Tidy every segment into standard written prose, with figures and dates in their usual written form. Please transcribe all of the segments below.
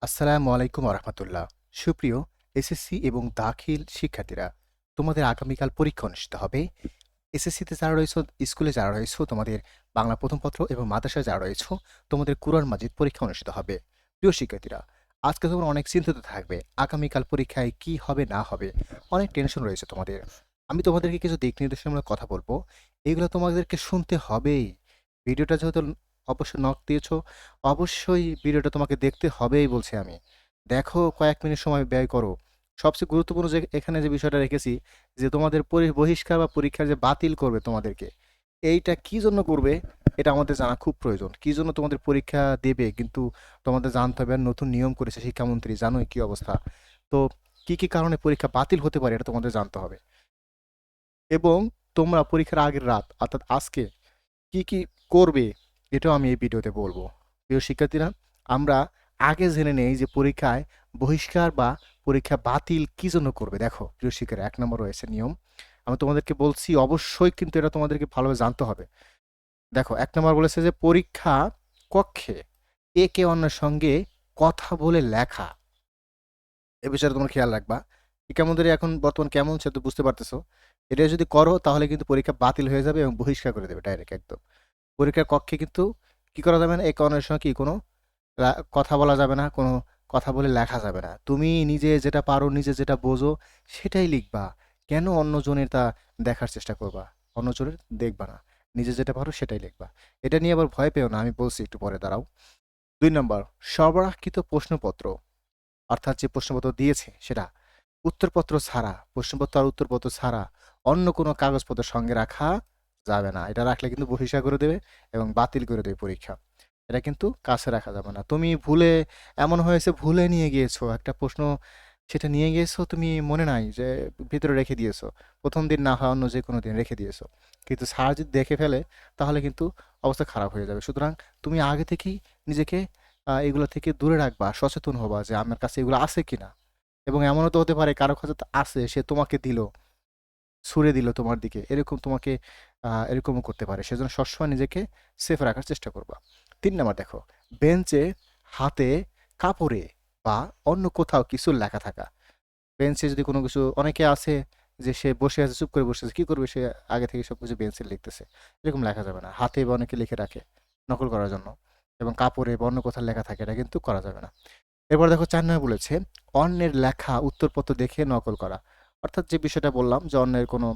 আসসালামু আলাইকুম রহমতুল্লাহ। সুপ্রিয় এসএসসি এবং দাখিল শিক্ষার্থীরা, তোমাদের আগামীকাল পরীক্ষা অনুষ্ঠিত হবে। এসএসসিতে যারা রয়েছে, স্কুলে যারা রয়েছে, তোমাদের বাংলা প্রথম পত্র এবং মাদ্রাসায় যারা রয়েছে, তোমাদের কুরআন মাজিদ পরীক্ষা অনুষ্ঠিত হবে। প্রিয় শিক্ষার্থীরা, আজকে তোমরা অনেক চিন্তিত থাকবে, আগামীকাল পরীক্ষায় কি হবে না হবে, অনেক টেনশন রয়েছে তোমাদের। আমি তোমাদেরকে কিছু দিক নির্দেশনামূলক কথা বলবো, এগুলো তোমাদেরকে শুনতে হবেই। ভিডিওটা যেহেতু অবশ্যই নক দিয়েছো, অবশ্যই ভিডিওটা তোমাকে দেখতে হবেই বলছি আমি। দেখো, কয়েক মিনিট সময় ব্যয় করো। সবচেয়ে গুরুত্বপূর্ণ যে এখানে যে বিষয়টা রেখেছি, যে তোমাদের বহিষ্কার বা পরীক্ষা যে বাতিল করবে তোমাদেরকে, এইটা কি জন্য করবে এটা আমাদের জানা খুব প্রয়োজন। কি জন্য তোমাদের পরীক্ষা দেবে কিন্তু তোমাদের জানতে হবে। আর নতুন নিয়ম করেছে শিক্ষামন্ত্রী, জানোই কি অবস্থা। তো কি কি কারণে পরীক্ষা বাতিল হতে পারে এটা তোমাদের জানতে হবে। এবং তোমরা পরীক্ষার আগের রাত অর্থাৎ আজকে কি কি করবে এটাও আমি এই ভিডিওতে বলবো। প্রিয় শিক্ষার্থীরা, আমরা আগে জেনে নেই যে পরীক্ষায় বহিষ্কার বা পরীক্ষা বাতিল কি জন্য করবে। দেখো প্রিয় শিক্ষার্থীরা, 1 নম্বর রয়েছে নিয়ম। আমি তোমাদেরকে বলছি, অবশ্যই কিন্তু এটা তোমাদেরকে ভালোভাবে জানতে হবে। দেখো, 1 নম্বর বলেছে যে পরীক্ষা কক্ষে একে অন্যের সঙ্গে কথা বলে লেখা। এ বিষয়ে তোমরা খেয়াল রাখবা। শিক্ষামন্ত্রী এখন বর্তমান কেমন সে তো বুঝতে পারতেছো। এটা যদি করো তাহলে কিন্তু পরীক্ষা বাতিল হয়ে যাবে এবং বহিষ্কার করে দেবে ডাইরেক্ট একদম। পরীক্ষার কক্ষে কিন্তু কি করা যাবে না, একে অন্যের সঙ্গে কি কোনো কথা বলা যাবে না, কোনো কথা বলে লেখা যাবে না। তুমি নিজে যেটা পারো, নিজে যেটা বোঝো সেটাই লিখবা। কেন অন্যজনের তা দেখার চেষ্টা করবা? অন্যজনের দেখবা না, নিজে যেটা পারো সেটাই লিখবা। এটা নিয়ে আবার ভয় পেও না, আমি বলছি একটু পরে, দাঁড়াও। 2 নম্বর, সরবরাহকৃত প্রশ্নপত্র, অর্থাৎ যে প্রশ্নপত্র দিয়েছে সেটা উত্তরপত্র ছাড়া, প্রশ্নপত্র আর উত্তরপত্র ছাড়া অন্য কোনো কাগজপত্র সঙ্গে রাখা যাবে না। এটা রাখলে কিন্তু বহিষ্কার করে দেবে এবং বাতিল করে দেবে পরীক্ষা। এটা কিন্তু কাছে রাখা যাবে না। তুমি ভুলে, এমন হয়েছে ভুলে নিয়ে গিয়েছো একটা প্রশ্ন, সেটা নিয়ে গিয়েছো, তুমি মনে নাই যে ভিতরে রেখে দিয়েছো। প্রথম দিন না হয় অন্য যে কোনো দিন রেখে দিয়েছো, কিন্তু স্যার যদি দেখে ফেলে তাহলে কিন্তু অবস্থা খারাপ হয়ে যাবে। সুতরাং তুমি আগে থেকেই নিজেকে এগুলো থেকে দূরে রাখবা, সচেতন হবা যে আমার কাছে এগুলো আছে কিনা। এবং এমনও তো হতে পারে কারো কাছে তো আছে, সে তোমাকে দিল, ছুড়ে দিল তোমার দিকে, এরকম তোমাকে এরকমও করতে পারে। সেজন্য সবসময় নিজেকে সেফ রাখার চেষ্টা করবা। 3 নম্বর, দেখো, বেঞ্চে, হাতে, কাপড়ে বা অন্য কোথাও কিছু লেখা থাকা। বেঞ্চে যদি কোনো কিছু, অনেকে আছে যে সে বসে আছে, চুপ করে বসে আছে, কি করবে সে, আগে থেকে সবকিছু বেঞ্চে লিখতেছে, এরকম লেখা যাবে না। হাতে বা অনেকে লিখে রাখে নকল করার জন্য, এবং কাপড়ে বা অন্য কোথাও লেখা থাকে, এটা কিন্তু করা যাবে না। এরপর দেখো, 4 নম্বর বলেছে অন্যের লেখা উত্তরপত্র দেখে নকল করা। অর্থাৎ যে বিষয়টা বললাম যে অন্যের কোনো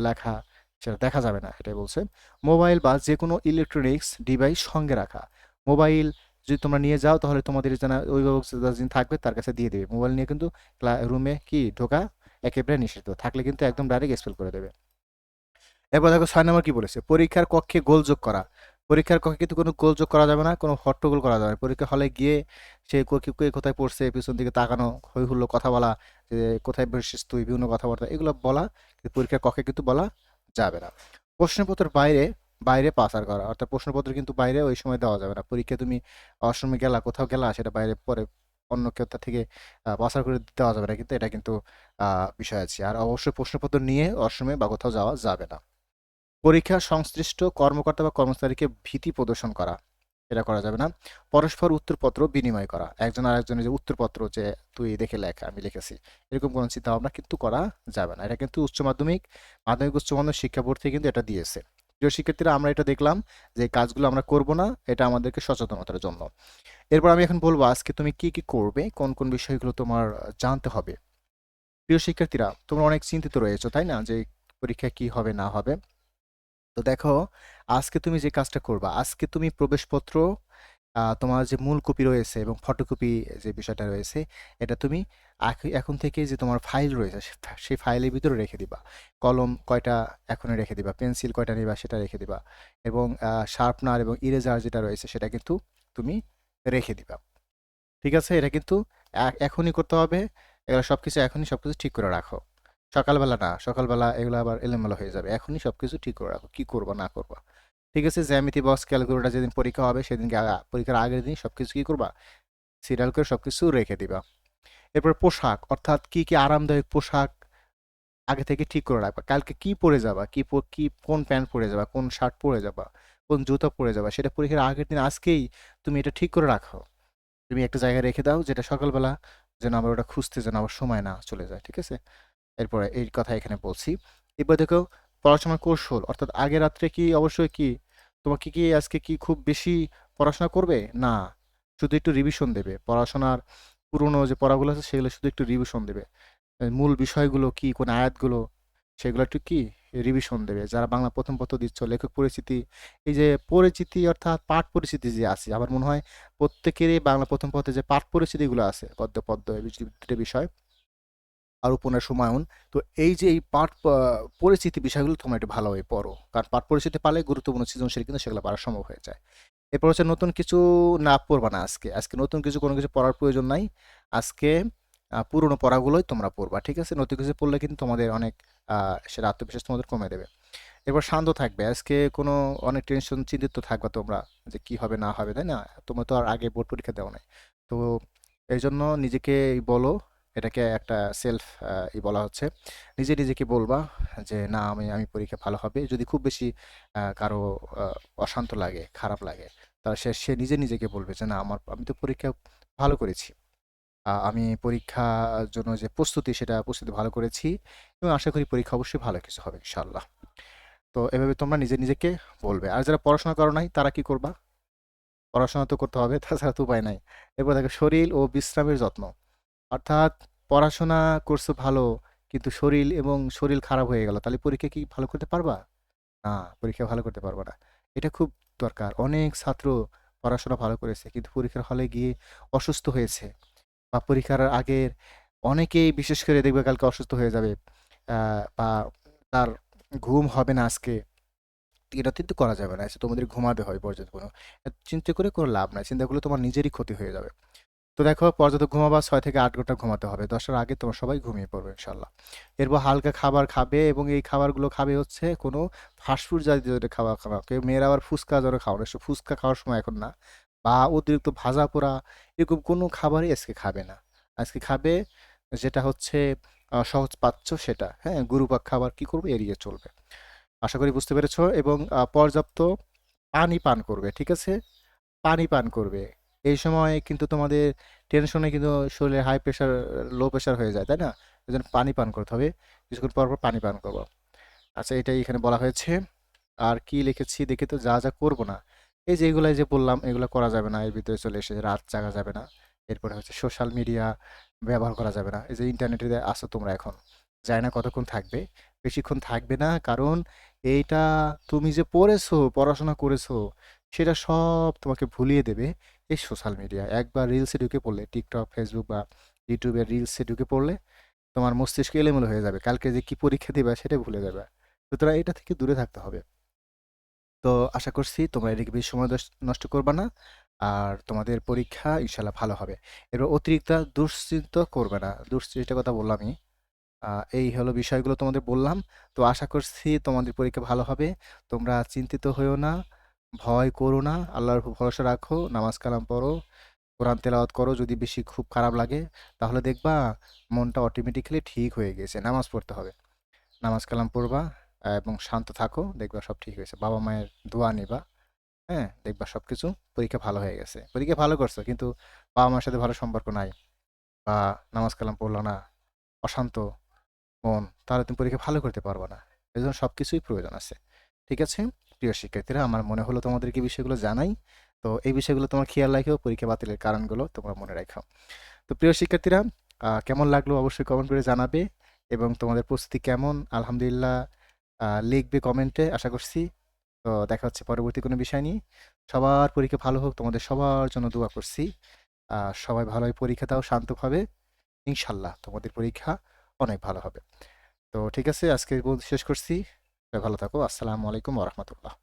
লেখা সেটা দেখা যাবে না, এটাই বলছে। মোবাইল বা যে কোনো ইলেকট্রনিক্স ডিভাইস সঙ্গে রাখা। মোবাইল যদি তোমরা নিয়ে যাও তাহলে তোমাদের জানা অভিভাবক যিনি থাকবে তার কাছে দিয়ে দেবে। মোবাইল নিয়ে কিন্তু রুমে কি ঢোকা একেবারে নিষিদ্ধ, থাকলে কিন্তু একদম ডাইরেক্ট এক্সপেল করে দেবে। এরপর দেখো 6 নম্বর কি বলেছে, পরীক্ষার কক্ষে গোলযোগ করা। পরীক্ষার কক্ষে কিন্তু কোনো গোলযোগ করা যাবে না, কোনো হট্টগোল করা যাবে না। পরীক্ষা হলে গিয়ে সে কে কোথায় পড়ছে পিছন দিকে তাকানো, হই হুল্লো কথা বলা, যে কোথায় বসেছিস তুই, বিভিন্ন কথাবার্তা এগুলো বলা কিন্তু পরীক্ষার কক্ষে কিন্তু বলা যাবে না। প্রশ্নপত্রের বাইরে বাইরে পাচার করা, অর্থাৎ প্রশ্নপত্র কিন্তু বাইরে ওই সময় দেওয়া যাবে না। পরীক্ষা তুমি অসময়ে গেলা, কোথাও গেলা, সেটা বাইরে পরে অন্য কেউ তার থেকে পাচার করে দেওয়া যাবে না, কিন্তু এটা কিন্তু বিষয় আছে। আর অবশ্যই প্রশ্নপত্র নিয়ে অসময়ে বা কোথাও যাওয়া যাবে না। পরীক্ষা সংশ্লিষ্ট কর্মকর্তা বা কর্মচারীকে ভীতি প্রদর্শন করা, এটা করা যাবে না। পরস্পর উত্তরপত্র বিনিময় করা, একজন আরেকজনের যে উত্তরপত্র, যে তুই দেখে লেখ আমি লিখেছি, এরকম কোনো চিন্তা ভাবনা কিন্তু করা যাবে না। এটা কিন্তু উচ্চ মাধ্যমিক, মাধ্যমিক উচ্চ মাধ্যমিক শিক্ষা বোর্ড থেকে কিন্তু এটা দিয়েছে। প্রিয় শিক্ষার্থীরা, আমরা এটা দেখলাম যে এই কাজগুলো আমরা করব না, এটা আমাদেরকে সচেতনতার জন্য। এরপর আমি এখন বলবো আজকে তুমি কি কি করবে, কোন কোন বিষয়গুলো তোমার জানতে হবে। প্রিয় শিক্ষার্থীরা, তোমরা অনেক চিন্তিত রয়েছো, তাই না, যে পরীক্ষা কি হবে না হবে। তো দেখো, আজকে তুমি যে কাজটা করবা, আজকে তুমি প্রবেশপত্র, তোমার যে মূল কপি রয়েছে এবং ফটোকপি যে বিষয়টা রয়েছে, এটা তুমি এখন থেকে যে তোমার ফাইল রয়েছে সেই ফাইলের ভিতরে রেখে দিবা। কলম কয়টা এখনই রেখে দিবা, পেন্সিল কয়টা নিবা সেটা রেখে দিবা, এবং শার্পনার এবং ইরেজার যেটা রয়েছে সেটা কিন্তু তুমি রেখে দিবা। ঠিক আছে, এটা কিন্তু এখনই করতে হবে। এগুলো সবকিছু এখনই সবকিছু ঠিক করে রাখো। সকালবেলা না, সকালবেলা এগুলো আবার এলোমেলো হয়ে যাবে। এখনই সবকিছু ঠিক করে রাখো, কি করবা না করবা। ঠিক আছে, জ্যামিতি বক্স ক্যালকুলেটর যেদিন পরীক্ষা হবে সেদিনকে পরীক্ষার আগের দিন সবকিছু কি করবা, সিরিয়াল করে সবকিছু রেখে দিবা। এরপর পোশাক, অর্থাৎ কি কি আরামদায়ক পোশাক আগে থেকে ঠিক করে রাখবা। কালকে কি পরে যাবা, কি কোন প্যান্ট পরে যাবা, কোন শার্ট পরে যাবা, কোন জুতা পরে যাবা, সেটা পরীক্ষার আগের দিন আজকেই তুমি এটা ঠিক করে রাখো। তুমি একটা জায়গায় রেখে দাও যেটা সকালবেলা যেন আবার ওটা খুঁজতে যেন আবার সময় না চলে যায়, ঠিক আছে? এরপরে এই কথা এখানে বলছি। এবার দেখো, পড়াশোনার কৌশল অর্থাৎ আগে রাত্রে কি অবশ্যই কি তোমাকে কি আজকে কি খুব বেশি পড়াশোনা করবে না, শুধু একটু রিভিশন দেবে পড়াশোনার পুরনো যে পড়াগুলো আছে সেগুলো শুধু একটু রিভিশন দেবে। মূল বিষয়গুলো কি কোন আয়াতগুলো সেগুলো একটু কি রিভিশন দেবে। যারা বাংলা প্রথম পত্র দিচ্ছ, লেখক পরিচিতি, এই যে পরিচিতি অর্থাৎ পাঠ পরিচিতি যে আছে, আমার মনে হয় প্রত্যেকেরই বাংলা প্রথম পত্রে যে পাঠ পরিচিতিগুলো আছে, পদ্য পদ্য এই দুটো বিষয় আর উপন্যাস হুমায়ুন। তো এই যে এই পাঠ পরিচিতি বিষয়গুলো তোমরা একটু ভালোভাবে পড়ো, কারণ পাঠ পরিচিতি পারলে গুরুত্বপূর্ণ সৃজনশীল কিন্তু সেগুলো পড়া সম্ভব হয়ে যায়। এরপর হচ্ছে নতুন কিছু না পড়বা না আজকে, আজকে নতুন কিছু কোনো কিছু পড়ার প্রয়োজন নাই। আজকে পুরনো পড়াগুলোই তোমরা পড়বা, ঠিক আছে? নতুন কিছু পড়লে কিন্তু তোমাদের অনেক সেটা আত্মবিশ্বাস তোমাদের কমে দেবে। এরপর শান্ত থাকবে আজকে, কোনো অনেক টেনশন চিন্তিত থাকবা তোমরা যে কি হবে না হবে, তাই না? তোমরা তো আর আগে বোর্ড পরীক্ষা দেওয়া নাই। তো এই জন্য নিজেকে বলো, এটাকে একটা সেলফ বলা হচ্ছে, নিজে নিজেকে বলবা যে না আমি আমি পরীক্ষা ভালো হবে। যদি খুব বেশি কারো অশান্ত লাগে, খারাপ লাগে, তাহলে সে সে নিজে নিজেকে বলবে যে না আমি তো পরীক্ষা ভালো করেছি। আমি পরীক্ষার জন্য যে প্রস্তুতি সেটা প্রস্তুতি ভালো করেছি এবং আশা করি পরীক্ষা অবশ্যই ভালো কিছু হবে ইনশাল্লাহ। তো এভাবে তোমরা নিজে নিজেকে বলবে। আর যারা পড়াশোনা করো নাই তারা কি করবা? পড়াশোনা তো করতে হবে, তাছাড়া তো উপায় নাই। এরপর দেখো শরীর ও বিশ্রামের যত্ন, অর্থাৎ পড়াশোনা করছো ভালো কিন্তু শরীর খারাপ হয়ে গেল, তাহলে পরীক্ষা কি ভালো করতে পারবা? না, পরীক্ষা ভালো করতে পারবা না। এটা খুব দরকার। অনেক ছাত্র পড়াশোনা ভালো করেছে কিন্তু পরীক্ষার হলে গিয়ে অসুস্থ হয়েছে, বা পরীক্ষার আগের অনেকেই বিশেষ করে দেখবে কালকে অসুস্থ হয়ে যাবে, বা তার ঘুম হবে না আজকে। এটা কিন্তু করা যাবে না। তোমাদের ঘুমাতে হয় পর্যাপ্ত কোনো চিন্তা করে কোনো লাভ নাই। চিন্তা করলে তোমার নিজেরই ক্ষতি হয়ে যাবে। তো দেখো, পর্যাপ্ত ঘুমাবা, 6 থেকে 8 ঘন্টা ঘুমাতে হবে। 10টার আগে তোমরা সবাই ঘুমিয়ে পড়বে ইনশাল্লাহ। এরপর হালকা খাবার খাবে এবং এই খাবারগুলো খাবে হচ্ছে কোনো ফাস্টফুড জাতীয় খাবার খাওয়া। কেউ মেয়েরা আবার ফুচকা যেন খাও না, ফুচকা খাওয়ার সময় এখন না, বা অতিরিক্ত ভাজা পোড়া এরকম কোনো খাবারই আজকে খাবে না। আজকে খাবে যেটা হচ্ছে সহজ পাচ্ছ সেটা, হ্যাঁ? গুরুপাক খাবার কি করবে, এড়িয়ে চলবে। আশা করি বুঝতে পেরেছো। এবং পর্যাপ্ত পানি পান করবে, ঠিক আছে? পানি পান করবে। এই সময় কিন্তু তোমাদের টেনশনে কিন্তু শরীরে হাই প্রেশার, লো প্রেশার হয়ে যায়, তাই না? এজন্য পানি পান করতে হবে। কিছুক্ষণ পর পর পানি পান করবো। আচ্ছা, এটাই এখানে বলা হয়েছে। আর কি লিখেছি দেখে, তো যা যা করবো না, এই যে এগুলাই যে বললাম এগুলো করা যাবে না, এর ভিতরে চলে এসে রাত জাগা যাবে না। এরপরে হচ্ছে সোশ্যাল মিডিয়া ব্যবহার করা যাবে না। এই যে ইন্টারনেটে আসো তোমরা এখন, জানি না কতক্ষণ থাকবে, বেশিক্ষণ থাকবে না, কারণ এইটা তুমি যে পড়েছো পড়াশোনা করেছো সেটা সব তোমাকে ভুলিয়ে দেবে এই সোশ্যাল মিডিয়া। একবার রিলসে ঢুকে পড়লে, টিকটক, ফেসবুক বা ইউটিউবের রিলসে ঢুকে পড়লে তোমার মস্তিষ্ক এলোমেলো হয়ে যাবে, কালকে যে কি পরীক্ষা দিবা সেটা ভুলে যাবে। সুতরাং এটা থেকে দূরে থাকতে হবে। তো আশা করছি তোমরা এদিকে বেশি সময় নষ্ট করবা না, আর তোমাদের পরীক্ষা ইনশাল্লাহ ভালো হবে। এবার অতিরিক্ত দুশ্চিন্তা করবে না, দুশ্চিন্তার কথা বললামই। এই হলো বিষয়গুলো তোমাদের বললাম। তো আশা করছি তোমাদের পরীক্ষা ভালো হবে। তোমরা চিন্তিত হইও না, ভয় করো না, আল্লাহর উপর ভরসা রাখো, নামাজ কালাম পড়ো, কোরআন তেলাওয়াত করো। যদি বেশি খুব খারাপ লাগে তাহলে দেখবা মনটা অটোমেটিক্যালি ঠিক হয়ে গেছে। নামাজ পড়তে হবে, নামাজ কালাম পড়বা, এবং শান্ত থাকো, দেখবা সব ঠিক হয়েছে। বাবা মায়ের দোয়া নিবা, হ্যাঁ? দেখবা সবকিছু, পরীক্ষা ভালো হয়ে গেছে। পরীক্ষা ভালো করছো কিন্তু বাবা মার সাথে ভালো সম্পর্ক নাই, বা নামাজ কালাম পড়লো না, অশান্ত মন, তাহলে তুমি পরীক্ষা ভালো করতে পারবে না। এজন্য সবকিছুই প্রয়োজন আছে। ঠিক আছে? প্রিয় শিক্ষার্থীরা, আমার মনে হলো তোমাদেরকে এই বিষয়গুলো জানাই। তো এই বিষয়গুলো তোমার খেয়াল রাখো, পরীক্ষা বাতিলের কারণগুলো তোমরা মনে রাখো। তো প্রিয় শিক্ষার্থীরা, কেমন লাগলো অবশ্যই কমেন্ট করে জানাবে, এবং তোমাদের প্রস্তুতি কেমন আলহামদুলিল্লাহ লিখবে কমেন্টে, আশা করছি। তো দেখা হচ্ছে পরবর্তী কোনো বিষয় নিয়ে। সবার পরীক্ষা ভালো হোক, তোমাদের সবার জন্য দোয়া করছি। সবাই ভালোই পরীক্ষা দাও শান্তভাবে, ইনশাল্লাহ তোমাদের পরীক্ষা অনেক ভালো হবে। তো ঠিক আছে, আজকে শেষ করছি। সবাই ভালো থাকো। আসসালামু আলাইকুম ওয়া রাহমাতুল্লাহ।